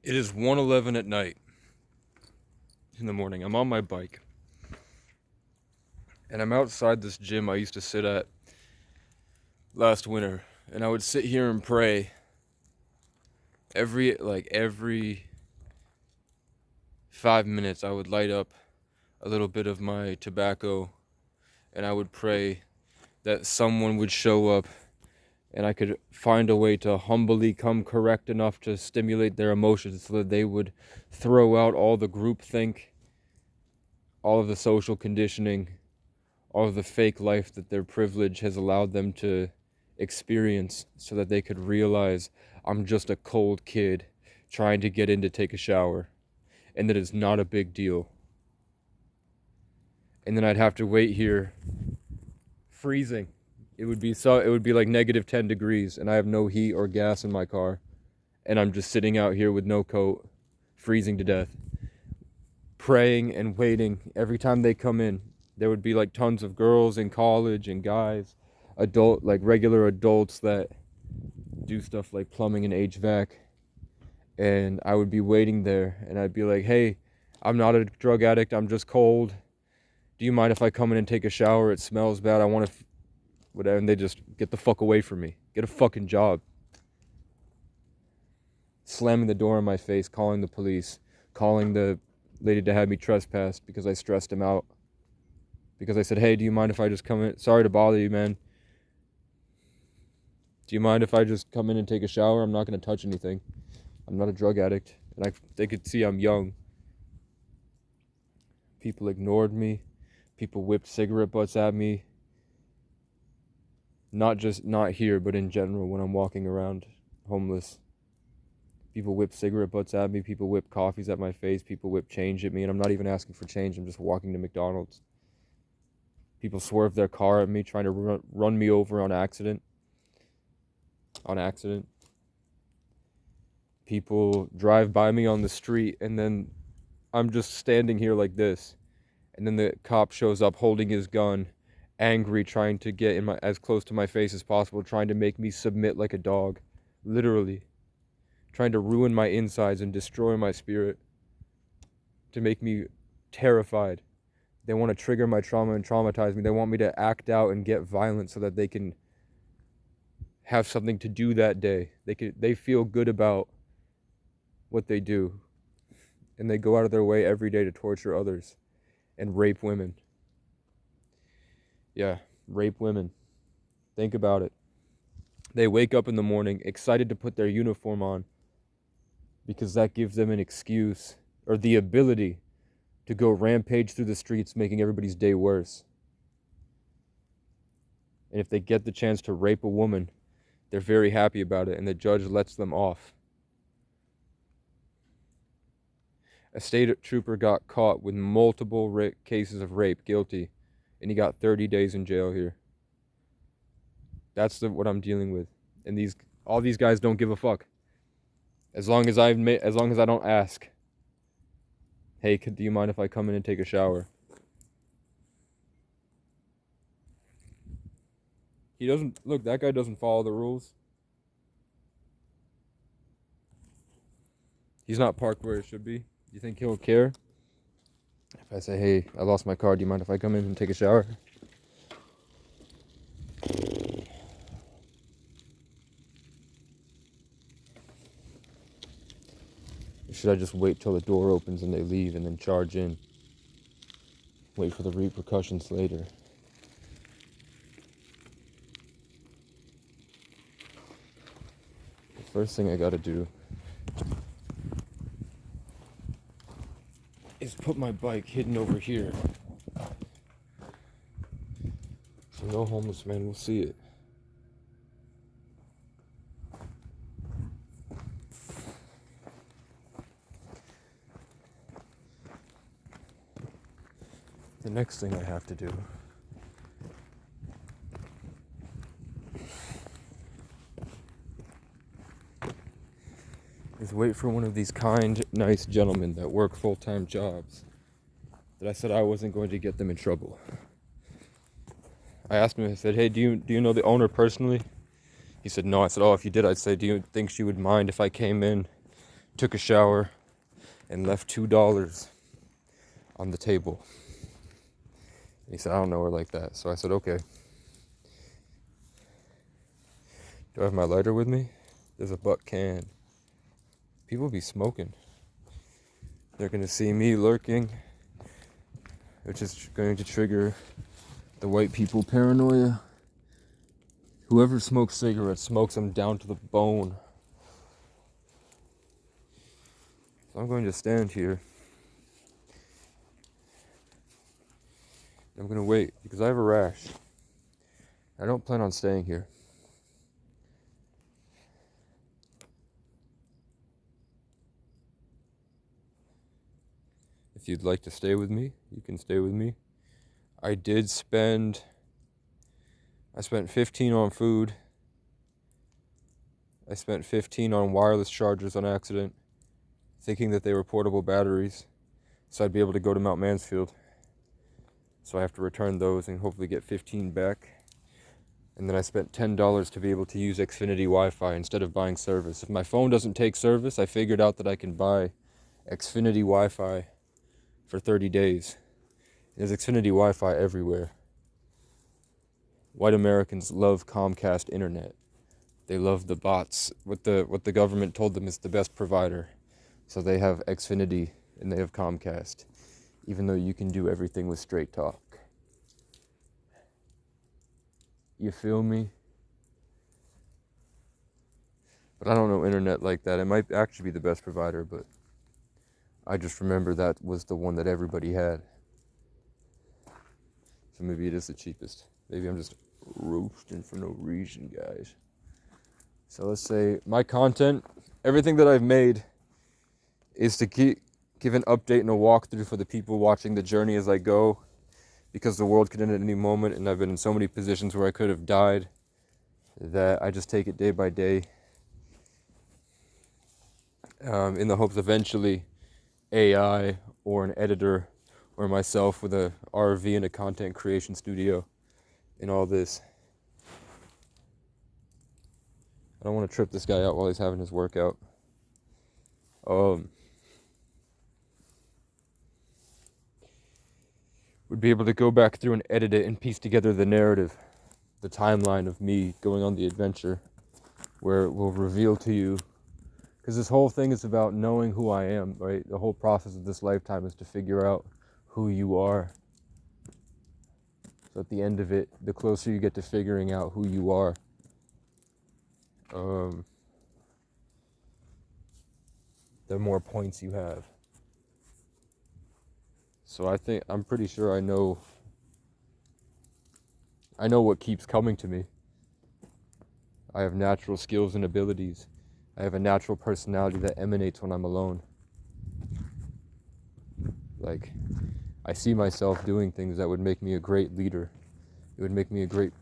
It is 1:11 at night in the morning. I'm on my bike and I'm outside this gym I used to sit at last winter, and I would sit here and pray every 5 minutes. I would light up a little bit of my tobacco and I would pray that someone would show up and I could find a way to humbly come correct enough to stimulate their emotions so that they would throw out all the groupthink, all of the social conditioning, all of the fake life that their privilege has allowed them to experience, so that they could realize I'm just a cold kid trying to get in to take a shower and that it's not a big deal. And then I'd have to wait here freezing. It would be like -10 degrees and I have no heat or gas in my car and I'm just sitting out here with no coat, freezing to death, praying and waiting. Every time they come in, there would be like tons of girls in college and guys, regular adults that do stuff like plumbing and HVAC. And I would be waiting there and I'd be like, hey, I'm not a drug addict, I'm just cold. Do you mind if I come in and take a shower? It smells bad. I want to, whatever. And they just get the fuck away from me. Get a fucking job. Slamming the door in my face, calling the police, calling the lady to have me trespassed because I stressed him out. Because I said, hey, do you mind if I just come in? Sorry to bother you, man. Do you mind if I just come in and take a shower? I'm not going to touch anything. I'm not a drug addict. And they could see I'm young. People ignored me. People whipped cigarette butts at me. Not here, but in general when I'm walking around homeless. People whip cigarette butts at me. People whip coffees at my face. People whip change at me. And I'm not even asking for change. I'm just walking to McDonald's. People swerve their car at me, trying to run me over on accident. People drive by me on the street, and then I'm just standing here like this. And then the cop shows up holding his gun, angry, trying to get as close to my face as possible, trying to make me submit like a dog. Literally. Trying to ruin my insides and destroy my spirit. To make me terrified. They want to trigger my trauma and traumatize me. They want me to act out and get violent so that they can have something to do that day. They feel good about what they do. And they go out of their way every day to torture others and rape women. Yeah, rape women. Think about it. They wake up in the morning excited to put their uniform on because that gives them an excuse or the ability to go rampage through the streets, making everybody's day worse. And if they get the chance to rape a woman, they're very happy about it, and the judge lets them off. A state trooper got caught with multiple cases of rape, guilty, and he got 30 days in jail here. That's what I'm dealing with. And all these guys don't give a fuck. As long as I don't ask, hey, do you mind if I come in and take a shower? That guy doesn't follow the rules. He's not parked where it should be. Do you think he'll care? If I say, hey, I lost my car, do you mind if I come in and take a shower? Or should I just wait till the door opens and they leave and then charge in? Wait for the repercussions later. The first thing I gotta do is put my bike hidden over here. So no homeless man will see it. The next thing I have to do is wait for one of these kind, nice gentlemen that work full-time jobs that I said I wasn't going to get them in trouble. I asked him, I said, hey, do you know the owner personally? He said, no. I said, oh, if you did, I'd say, do you think she would mind if I came in took a shower, and left $2 on the table. And he said, I don't know her like that. So I said, okay. Do I have my lighter with me? There's a butt can. People be smoking. They're going to see me lurking, which is going to trigger the white people paranoia. Whoever smokes cigarettes smokes them down to the bone. So I'm going to stand here. I'm going to wait because I have a rash. I don't plan on staying here. If you'd like to stay with me, you can stay with me. I spent 15 on food. I spent 15 on wireless chargers on accident, thinking that they were portable batteries, so I'd be able to go to Mount Mansfield. So I have to return those and hopefully get 15 back. And then I spent $10 to be able to use Xfinity Wi-Fi instead of buying service. If my phone doesn't take service, I figured out that I can buy Xfinity Wi-Fi for 30 days. There's Xfinity Wi-Fi everywhere. White Americans love Comcast internet. They love the bots. What the government told them is the best provider. So they have Xfinity and they have Comcast, even though you can do everything with Straight Talk. You feel me? But I don't know internet like that. It might actually be the best provider, but I just remember that was the one that everybody had. So maybe it is the cheapest. Maybe I'm just roasting for no reason, guys. So let's say my content, everything that I've made is to give an update and a walkthrough for the people watching the journey as I go, because the world could end at any moment, and I've been in so many positions where I could have died that I just take it day by day, in the hopes eventually AI or an editor or myself with a RV and a content creation studio and all this. I don't want to trip this guy out while he's having his workout. Would be able to go back through and edit it and piece together the narrative, the timeline of me going on the adventure, where it will reveal to you, because this whole thing is about knowing who I am, right? The whole process of this lifetime is to figure out who you are. So at the end of it, the closer you get to figuring out who you are, the more points you have. So I'm pretty sure I know what keeps coming to me. I have natural skills and abilities. I have a natural personality that emanates when I'm alone. Like, I see myself doing things that would make me a great leader. It would make me a great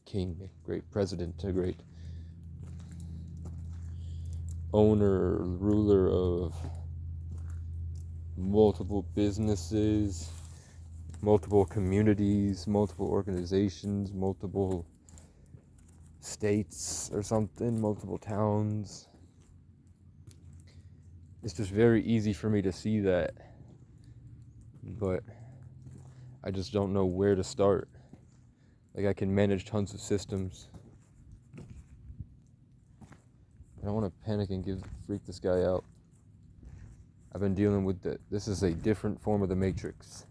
king, a great president, a great owner, ruler of multiple businesses, multiple communities, multiple organizations, multiple states or something, multiple towns. It's just very easy for me to see that, but I just don't know where to start. Like, I can manage tons of systems. I don't want to panic and freak this guy out. I've been dealing with this is a different form of the Matrix.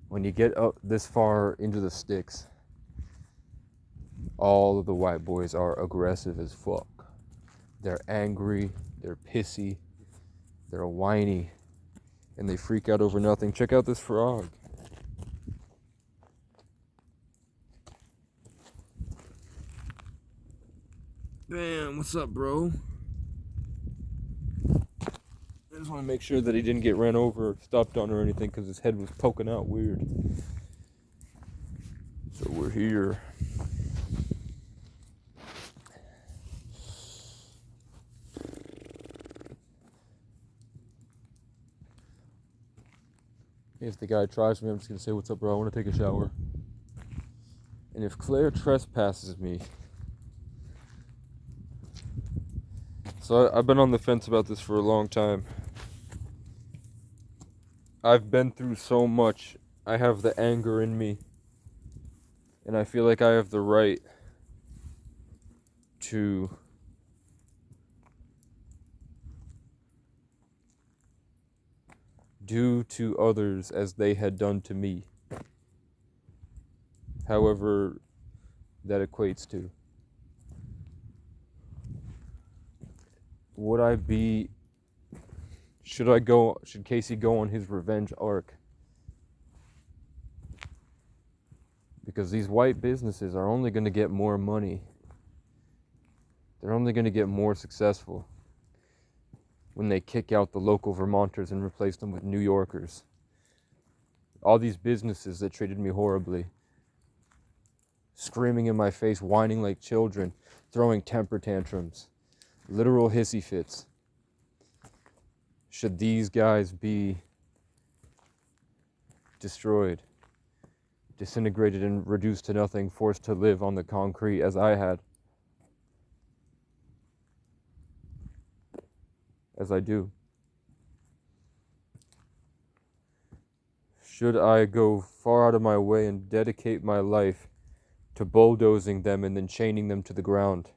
When you get up this far into the sticks, all of the white boys are aggressive as fuck. They're angry, they're pissy, they're whiny, and they freak out over nothing. Check out this frog. Bam, what's up, bro? I just want to make sure that he didn't get ran over or stepped on or anything, because his head was poking out weird. So we're here. If the guy tries me, I'm just going to say, what's up, bro? I want to take a shower. And if Claire trespasses me, So I've been on the fence about this for a long time. I've been through so much. I have the anger in me. And I feel like I have the right to do to others as they had done to me. However that equates to. Should Casey go on his revenge arc? Because these white businesses are only going to get more money. They're only going to get more successful when they kick out the local Vermonters and replace them with New Yorkers. All these businesses that treated me horribly, screaming in my face, whining like children, throwing temper tantrums, literal hissy fits. Should these guys be destroyed, disintegrated and reduced to nothing, forced to live on the concrete as I had? As I do. Should I go far out of my way and dedicate my life to bulldozing them and then chaining them to the ground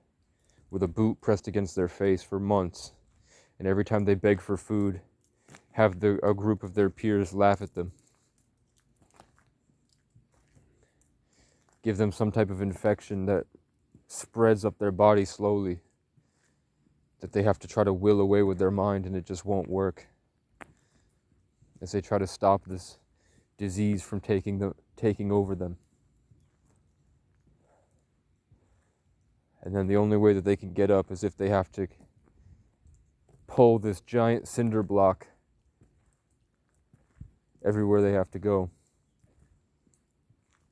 with a boot pressed against their face for months, and every time they beg for food, have a group of their peers laugh at them, give them some type of infection that spreads up their body slowly, that they have to try to will away with their mind, and it just won't work, as they try to stop this disease from taking over them. And then the only way that they can get up is if they have to pull this giant cinder block everywhere they have to go.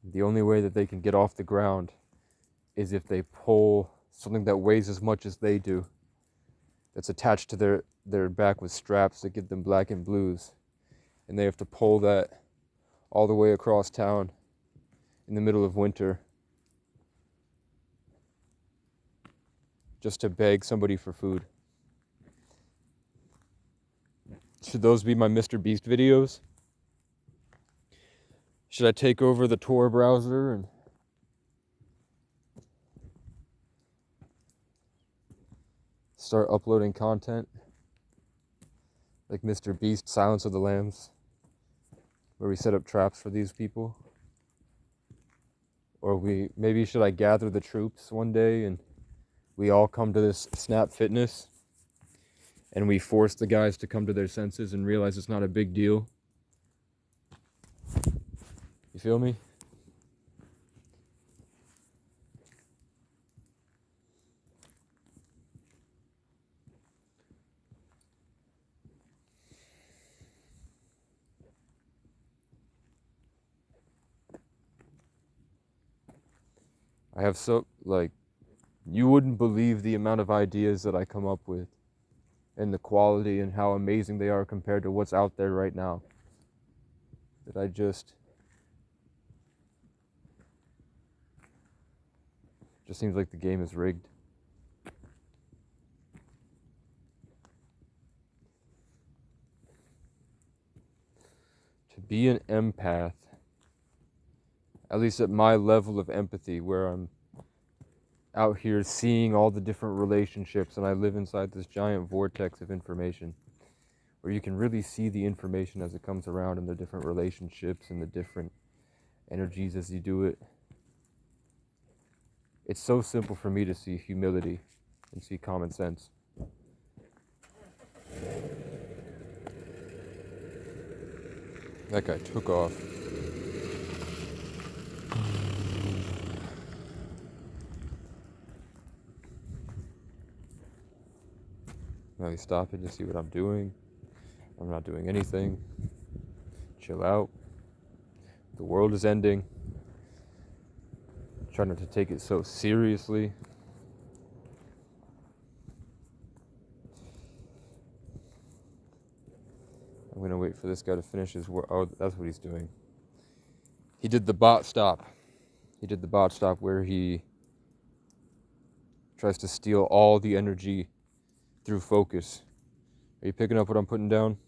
The only way that they can get off the ground is if they pull something that weighs as much as they do, that's attached to their back with straps that give them black and blues. And they have to pull that all the way across town in the middle of winter just to beg somebody for food. Should those be my Mr. Beast videos? Should I take over the Tor browser and start uploading content like Mr. Beast, Silence of the Lambs, where we set up traps for these people? Or maybe should I gather the troops one day and we all come to this Snap Fitness and we force the guys to come to their senses and realize it's not a big deal? You feel me? I have you wouldn't believe the amount of ideas that I come up with and the quality and how amazing they are compared to what's out there right now. That I just seems like the game is rigged. To be an empath, at least at my level of empathy, where I'm out here seeing all the different relationships and I live inside this giant vortex of information, where you can really see the information as it comes around and the different relationships and the different energies as you do it. It's so simple for me to see humility and see common sense. That guy took off. Now he's stopping to see what I'm doing. I'm not doing anything. Chill out. The world is ending. Try not to take it so seriously. I'm gonna wait for this guy to finish his work. Oh, that's what he's doing. He did the bot stop. He did the bot stop where he tries to steal all the energy through focus. Are you picking up what I'm putting down?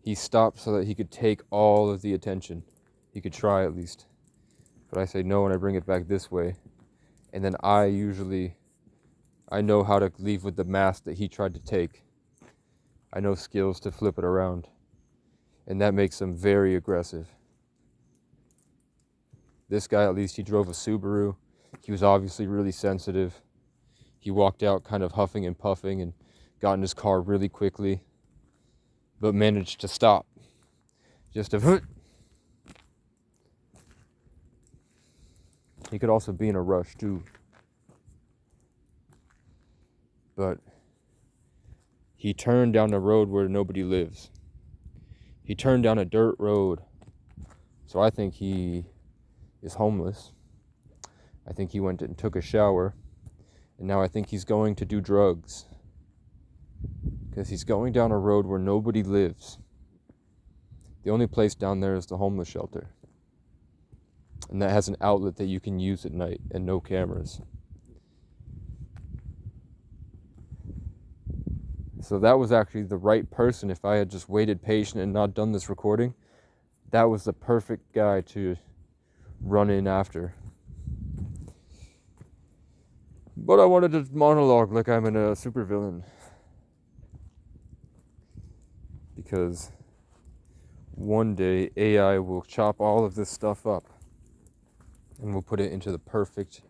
He stopped so that he could take all of the attention. He could try at least. But I say no and I bring it back this way. And then I know how to leave with the mask that he tried to take. I know skills to flip it around. And that makes him very aggressive. This guy, at least, he drove a Subaru. He was obviously really sensitive. He walked out kind of huffing and puffing and got in his car really quickly, but managed to stop. Just a... He could also be in a rush too. But he turned down a road where nobody lives. He turned down a dirt road. So I think he is homeless. I think he went and took a shower. And now I think he's going to do drugs. Because he's going down a road where nobody lives. The only place down there is the homeless shelter. And that has an outlet that you can use at night and no cameras. So that was actually the right person. If I had just waited patient and not done this recording, that was the perfect guy to run in after. But I wanted to monologue like I'm in a supervillain. Because one day AI will chop all of this stuff up and we'll put it into the perfect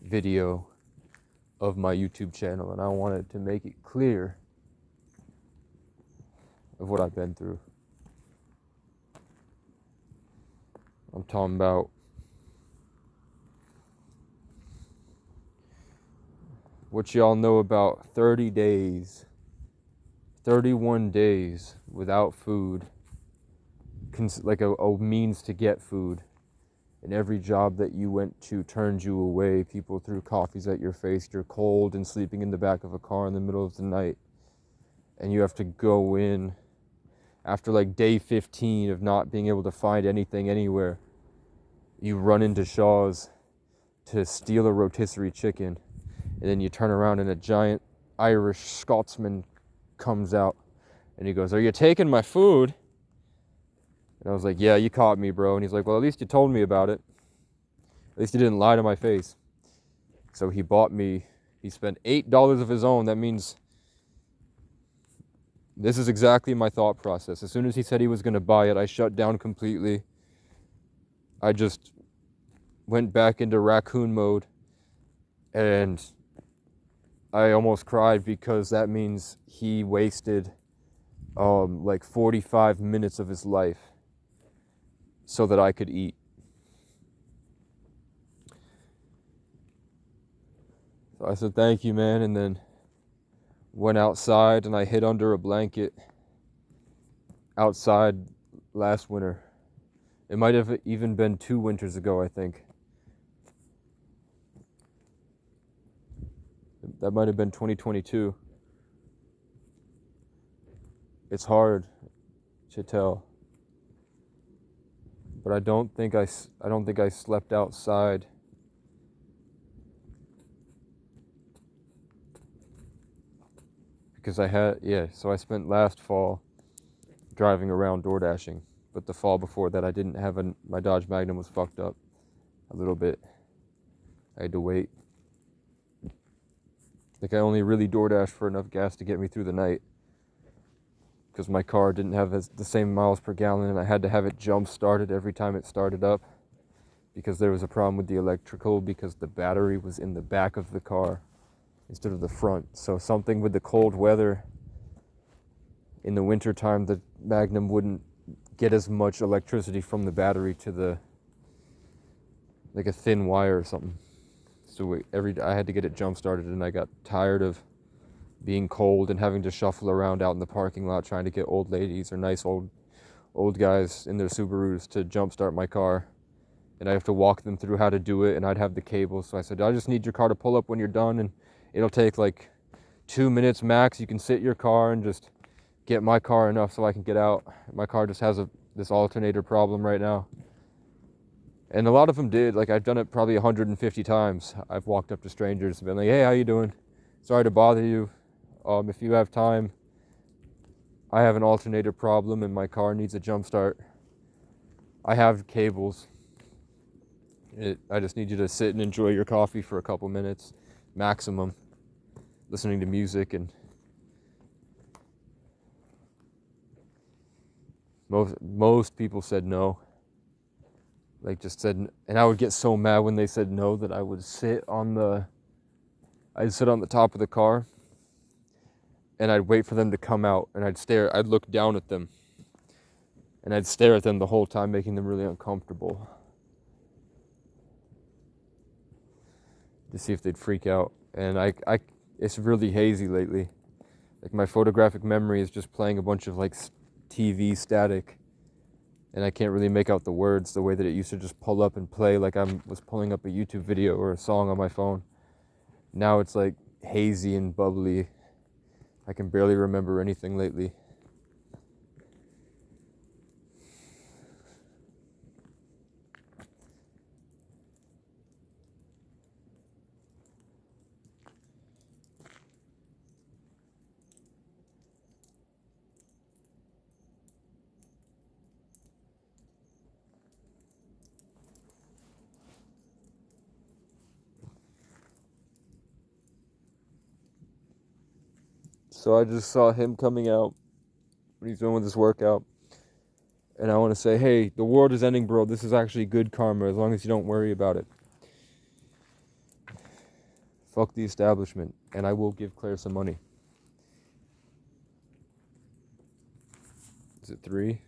video of my YouTube channel, and I wanted to make it clear of what I've been through. I'm talking about what y'all know about 30 days, 31 days without food, like a means to get food. And every job that you went to turned you away. People threw coffees at your face. You're cold and sleeping in the back of a car in the middle of the night. And you have to go in after like day 15 of not being able to find anything anywhere. You run into Shaw's to steal a rotisserie chicken. And then you turn around and a giant Irish Scotsman comes out. And he goes, "Are you taking my food?" And I was like, "Yeah, you caught me, bro." And he's like, "Well, at least you told me about it. At least you didn't lie to my face." So he bought me, he spent $8 of his own. That means this is exactly my thought process. As soon as he said he was going to buy it, I shut down completely. I just went back into raccoon mode. And I almost cried because that means he wasted like 45 minutes of his life so that I could eat. So I said, "Thank you, man," and then went outside and I hid under a blanket outside last winter. It might have even been 2 winters ago, I think. That might have been 2022. It's hard to tell. But I don't think I slept outside because so I spent last fall driving around door dashing, but the fall before that I didn't have my Dodge Magnum was fucked up a little bit. I had to wait. Like I only really door dashed for enough gas to get me through the night because my car didn't have the same miles per gallon, and I had to have it jump started every time it started up because there was a problem with the electrical because the battery was in the back of the car instead of the front. So something with the cold weather in the wintertime, the Magnum wouldn't get as much electricity from the battery to like a thin wire or something. So I had to get it jump started, and I got tired of being cold and having to shuffle around out in the parking lot trying to get old ladies or nice old guys in their Subarus to jumpstart my car. And I have to walk them through how to do it, and I'd have the cables. So I said, "I just need your car to pull up when you're done, and it'll take like 2 minutes max. You can sit your car and just get my car enough so I can get out." My car just has this alternator problem right now. And a lot of them did. Like I've done it probably 150 times. I've walked up to strangers and been like, "Hey, how you doing?" Sorry to bother you. If you have time, I have an alternator problem and my car needs a jump start. I have cables. I just need you to sit and enjoy your coffee for a couple minutes, maximum, listening to music. And most people said no. Like just said, and I would get so mad when they said no that I'd sit on the top of the car and I'd wait for them to come out, and I'd look down at them and I'd stare at them the whole time, making them really uncomfortable to see if they'd freak out. And it's really hazy lately. Like my photographic memory is just playing a bunch of like TV static, and I can't really make out the words the way that it used to just pull up and play like I was pulling up a YouTube video or a song on my phone. Now it's like hazy and bubbly. I can barely remember anything lately. So I just saw him coming out when he's doing with his workout. And I want to say, hey, the world is ending, bro. This is actually good karma as long as you don't worry about it. Fuck the establishment. And I will give Claire some money. Is it 3?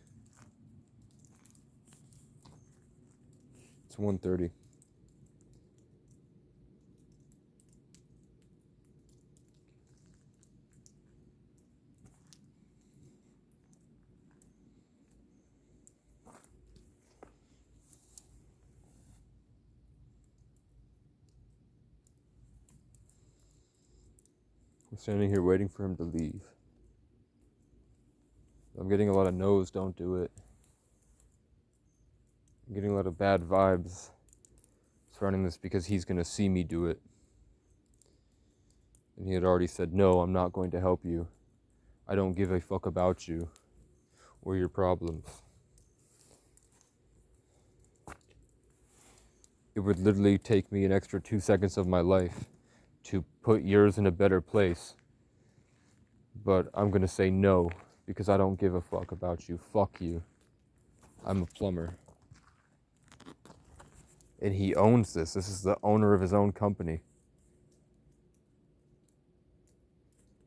It's 1:30. I'm standing here waiting for him to leave. I'm getting a lot of no's, don't do it. I'm getting a lot of bad vibes surrounding this because he's going to see me do it. And he had already said, no, I'm not going to help you. I don't give a fuck about you or your problems. It would literally take me an extra 2 seconds of my life to put yours in a better place. But I'm going to say no because I don't give a fuck about you. Fuck you. I'm a plumber. And he owns this. This is the owner of his own company.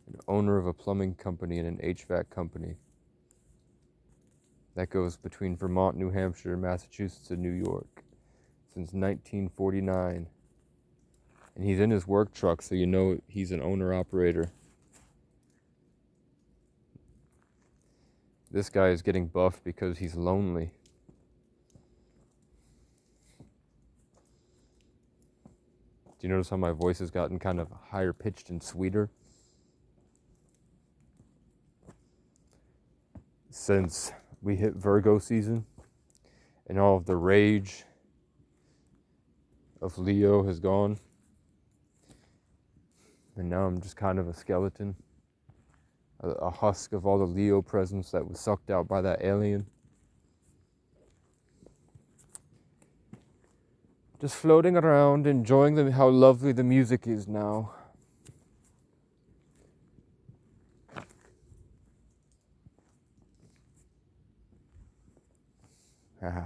An owner of a plumbing company and an HVAC company. That goes between Vermont, New Hampshire, Massachusetts, and New York since 1949. And he's in his work truck, so you know he's an owner-operator. This guy is getting buff because he's lonely. Do you notice how my voice has gotten kind of higher pitched and sweeter? Since we hit Virgo season and all of the rage of Leo has gone. And now I'm just kind of a skeleton. A husk of all the Leo presence that was sucked out by that alien. Just floating around, enjoying how lovely the music is now. I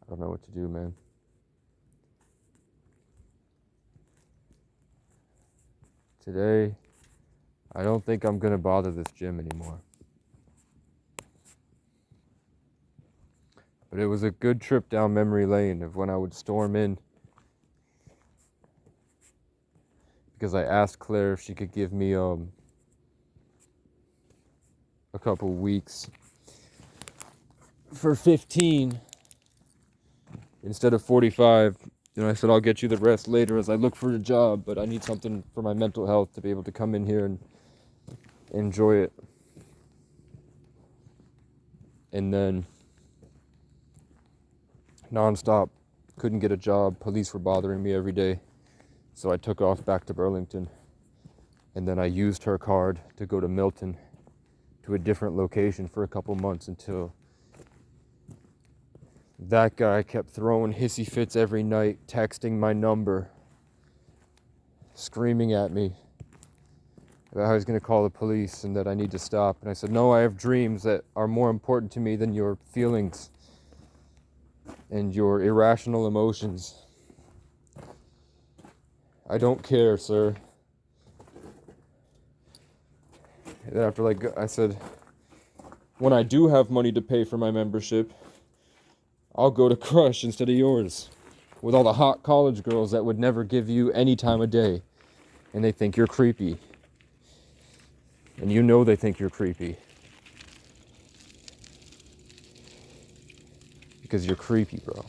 don't know what to do, man. Today, I don't think I'm gonna bother this gym anymore. But it was a good trip down memory lane of when I would storm in. Because I asked Claire if she could give me a couple weeks for 15 instead of 45. And I said, I'll get you the rest later as I look for a job, but I need something for my mental health to be able to come in here and enjoy it. And then nonstop, couldn't get a job. Police were bothering me every day. So I took off back to Burlington, and then I used her card to go to Milton, to a different location for a couple months, until that guy kept throwing hissy fits every night, texting my number, screaming at me about how he's going to call the police and that I need to stop. And I said, no, I have dreams that are more important to me than your feelings and your irrational emotions. I don't care, sir. And after, I said, when I do have money to pay for my membership, I'll go to Crush instead of yours, with all the hot college girls that would never give you any time of day, and they think you're creepy. And you know they think you're creepy. Because you're creepy, bro.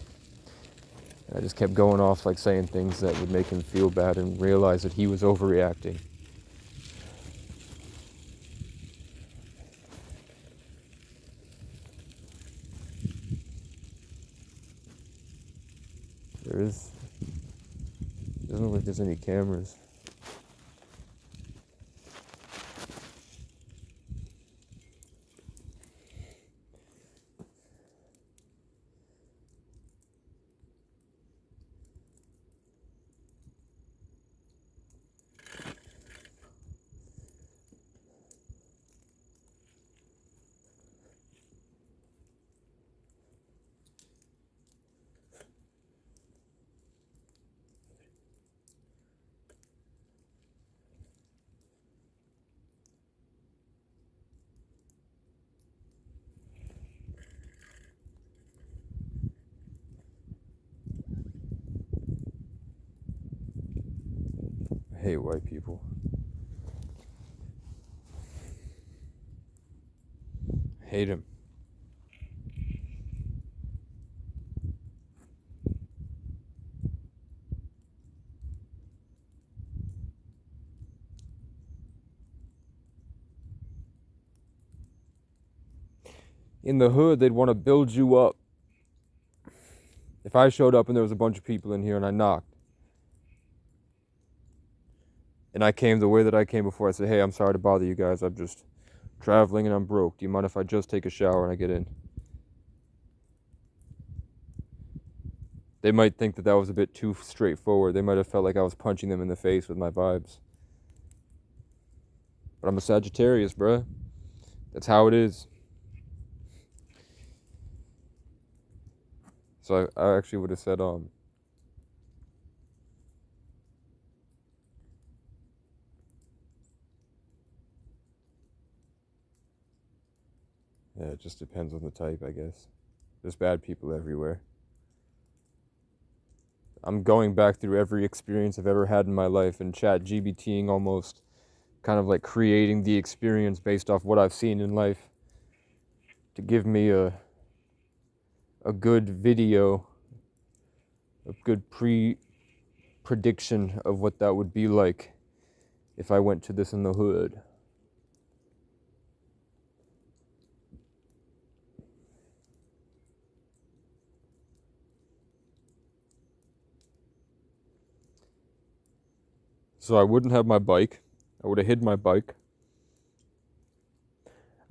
And I just kept going off, saying things that would make him feel bad and realize that he was overreacting. Doesn't look like there's any cameras. I hate white people. Hate him. In the hood, they'd want to build you up. If I showed up and there was a bunch of people in here and I knocked, and I came the way that I came before, I said, hey, I'm sorry to bother you guys. I'm just traveling and I'm broke. Do you mind if I just take a shower and I get in? They might think that was a bit too straightforward. They might have felt like I was punching them in the face with my vibes. But I'm a Sagittarius, bruh. That's how it is. So I actually would have said, yeah, it just depends on the type, I guess. There's bad people everywhere. I'm going back through every experience I've ever had in my life and ChatGPTing almost, kind of like creating the experience based off what I've seen in life to give me a good video, a good prediction of what that would be like if I went to this in the hood. So I wouldn't have my bike. I would have hid my bike.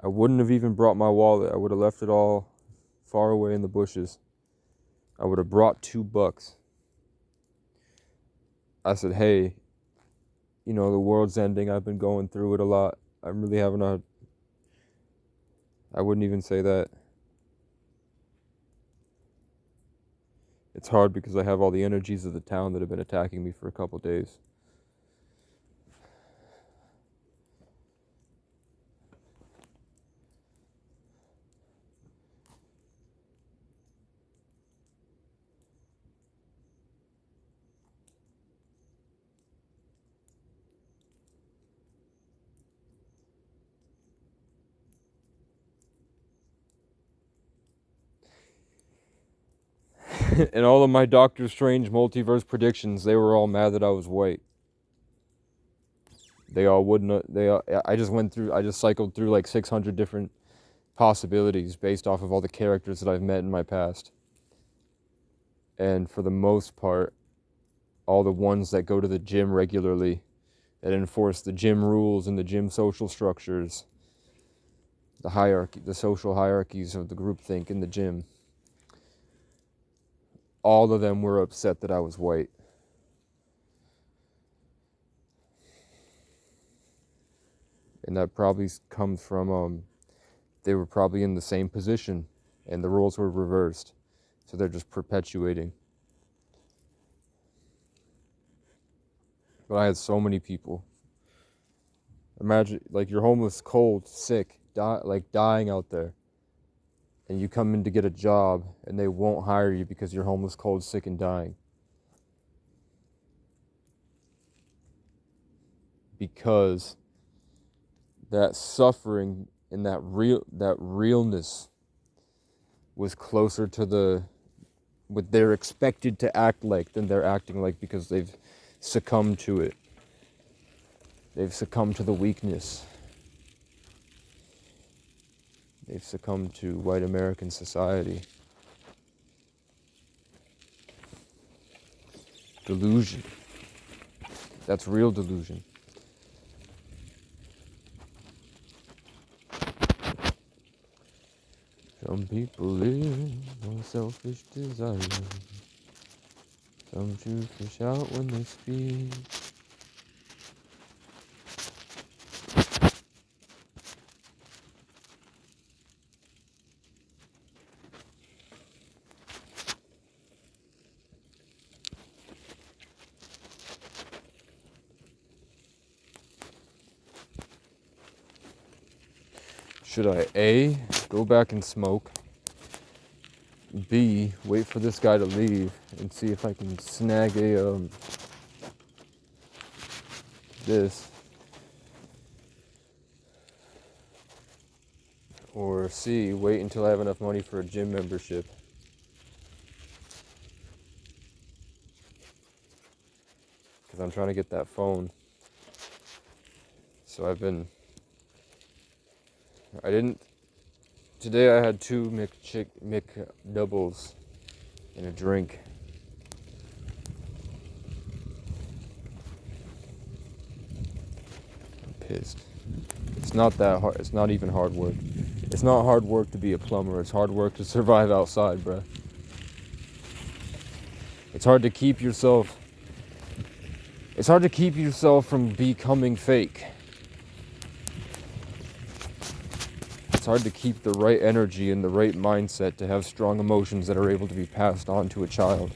I wouldn't have even brought my wallet. I would have left it all far away in the bushes. I would have brought $2. I said, hey, the world's ending. I've been going through it a lot. I'm really having I wouldn't even say that. It's hard because I have all the energies of the town that have been attacking me for a couple days. And all of my Doctor Strange multiverse predictions, they were all mad that I was white. They all wouldn't. I just cycled through like 600 different possibilities based off of all the characters that I've met in my past. And for the most part, all the ones that go to the gym regularly, that enforce the gym rules and the gym social structures, the hierarchy, the social hierarchies of the groupthink in the gym. All of them were upset that I was white. And that probably comes from they were probably in the same position and the roles were reversed. So they're just perpetuating. But I had so many people. Imagine, like, you're homeless, cold, sick, dying out there. And you come in to get a job and they won't hire you because you're homeless, cold, sick, and dying. Because that suffering and that realness was closer to what they're expected to act like than they're acting like, because they've succumbed to it. They've succumbed to the weakness. They've succumbed to white American society. Delusion. That's real delusion. Some people live on selfish desire. Some choose to shout when they speak. Should I A, go back and smoke, B, wait for this guy to leave and see if I can snag this, or C, wait until I have enough money for a gym membership? Because I'm trying to get that phone. So today I had 2 McDoubles and a drink. I'm pissed. It's not that hard. It's not even hard work. It's not hard work to be a plumber. It's hard work to survive outside, bruh. It's hard to keep yourself from becoming fake. It's hard to keep the right energy and the right mindset to have strong emotions that are able to be passed on to a child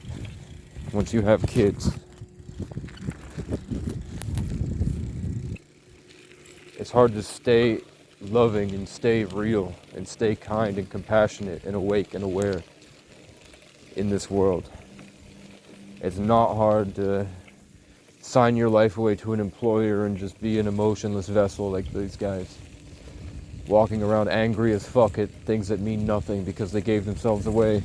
once you have kids. It's hard to stay loving and stay real and stay kind and compassionate and awake and aware in this world. It's not hard to sign your life away to an employer and just be an emotionless vessel like these guys, walking around angry as fuck at things that mean nothing because they gave themselves away.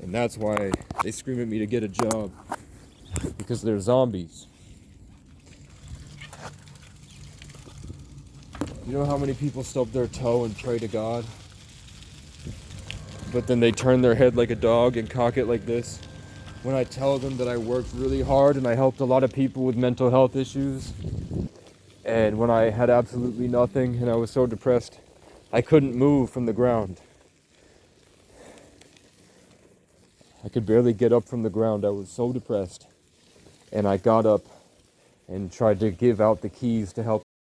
And that's why they scream at me to get a job, because they're zombies. You know how many people stub their toe and pray to God, but then they turn their head like a dog and cock it like this when I tell them that I worked really hard and I helped a lot of people with mental health issues, and when I had absolutely nothing and I was so depressed I couldn't move from the ground. I could barely get up from the ground. I was so depressed, and I got up and tried to give out the keys to help